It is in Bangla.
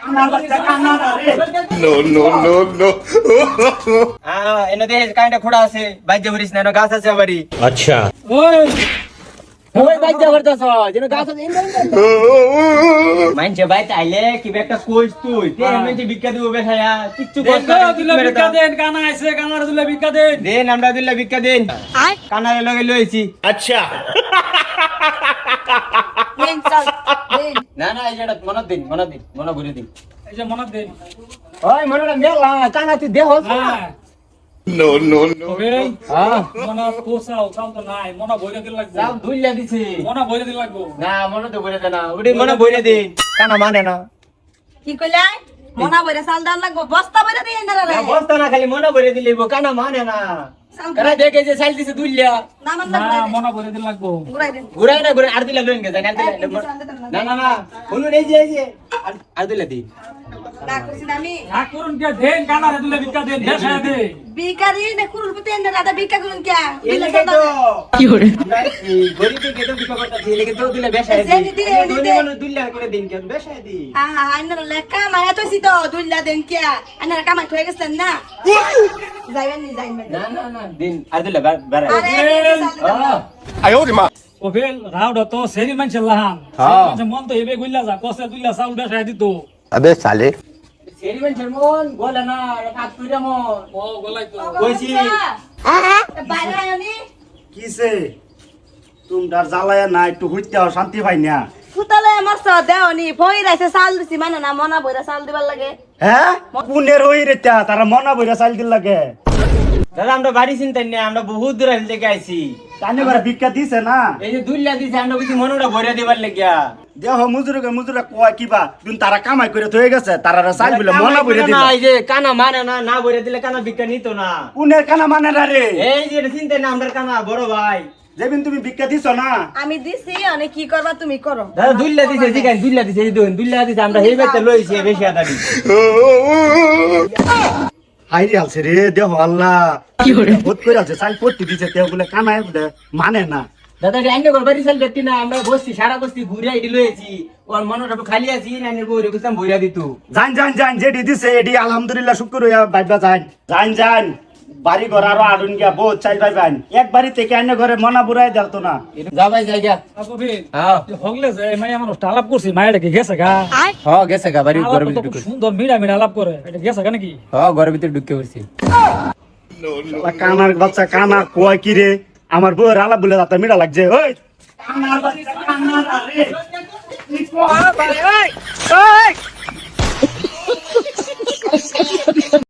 No, no, no, no. এনে দেখ কাইন্ডা খোড়া আছে বাইজে ভরিস না গাছ আছে আমারই अच्छा ওই ওই বাইজে ভরতাছ যেন গাছ আছে মাইনছে বাইতে আইলে কি একটা কইস তুই তে মাইনছে ভিক্ষা দিব বেছায়া কিচ্ছু করছ দেন দিলে ভিক্ষা দেন কানা আইছে কানার দিলে ভিক্ষা দেন দেন আমরা দিলে ভিক্ষা দেন কানারে লগে লইছি अच्छा দেন চল দেন না না এই যেটা মন ভরে দিন এই যে মনে দেন ওই মনটা মেলা কানা তুই দেহ হ্যাঁ no no no ওকে হ্যাঁ মনে পোষাও চাল তো নাই মনে বইরে দিল লাগবে সব দুইলা দিছি মনে বইরে দিল লাগবে না মনে তো ভরে দে না ওডি মনে ভরে দিন কানা মানে না কি কইলা মনা বইরে চাল দাম লাগবো বস্তা বইরে দিয়ে না রে বস্তা না খালি মনে ভরে দিলে কানা মানে না কানা দেখে যে চাল দিছে দুইলা না মান না লাগবে মনে বইরে দিল লাগবে ঘুরাই দেন ঘুরাই আর দিলা লইন গে জানি আর দিলা না না না বলুন এই যে আর দিলা দি না কইছি আমি না করুন কে দেন কানারে দিলে ভিক্ষা দেন দেশায় দে বিকারি নে কুরুল পতে না দাদা বিকা করুন কে দিলে এলাকে সদা তো কি হরে গরিবে কে তো বিকা করতে এলাকে তো দিলা বেশায় দি দুই মনে দুইলা করে দিন কে বেশায় দি আইনার লেখা মায়া তৈছি তো দুইলা দেন কে আইনার কামাই হয়ে গেছেন না যাইবেন নি যাইবেন না না না দিন আর দিলা বাড়া আরে ওকে রাউড তো সেরি মানছে লাহান হ্যাঁ। মানে মন তো এবে গুইলা যা কসে দুইলা চাউল বেশায় দিত अबे साले সেরি মানুষের মন বলে না কাজ কইরা মন ও গলাই তো কইছি বাইরে আয়োনি কিসে তোমরা জ্বালায়া না একটু হইতে শান্তি পাই না ফুতালে মস্ত দেওনি ভই রাইছে চাল দিছি মানে না মনা বইরা চাল দিবার লাগে হ্যাঁ পুনের হই রে তারা মনা বইরা চাল দিল লাগে দাদা আমরা বাড়ি চিন্তাই না আমরা বহুত দূর থেকে আইছি কানে বারে ভিক্ষা দিছে না এই যে দুইলা দিছে আমরা কিছু মনটা ভরে দিবার লাগিয়া দেহ মজুরে কয় কিবা তুমি তারা কামাই করে থয়ে গেছে তারা চাল বলে মনা বইরা দিল না এই যে কানা মানে না না ভরে দিলে কানা ভিক্ষা নিত না পুনের কানা মানে না রে এই যে চিন্তাই না আমরা কানা বড় ভাই যেদিন তুমি ভিক্ষা দিছ না আমি দিছি অনেক কি করবা তুমি করো দাদা দুইলা দিছে জিগান দুইলা দিছে এই দুইলা দিছে আমরা হেই বাইতে লইছি বেশি আদারি হাই রে আলছে রে দেহ আল্লাহ কি হরে বহুত করে আছে চাল পড়তে দিছে দেহ বলে কামাই বলে মানে না দাদা রান্না করবার রিসাল দেখতি না আমরা বসছি সারা বসছি ঘুরে এটি লইছি ওর মনটা খালি আছি রান্নার বউরে কইতাম বইরা দিত জান যেটি দিছে এটি আলহামদুলিল্লাহ শুক্র হইয়া বাইবা জান বাড়ি ঘর আরো আডুন গিয়া বহুত চাই পাইবেন এক বাড়ি থেকে অন্য ঘরে মনা বুড়াই দেখতো না যা ভাই জায়গা আপু ফির হ্যাঁ হগলে যে মাই আমার আলাপ করছি মায়ের কি গেছে গা হ্যাঁ গেছে গা বাড়ি ঘরের আলাপ তো ভিতরে খুব সুন্দর মিড়া মিড়া আলাপ করে এটা গেছে গা নাকি হ্যাঁ ঘরের ভিতরে ঢুকে পড়ছি কানার বাচ্চা কানা কয় কি রে আমার বউয়ের আলাপ বলে যাতে মিঠা লাগছে ওই কানার বাচ্চা কানা রে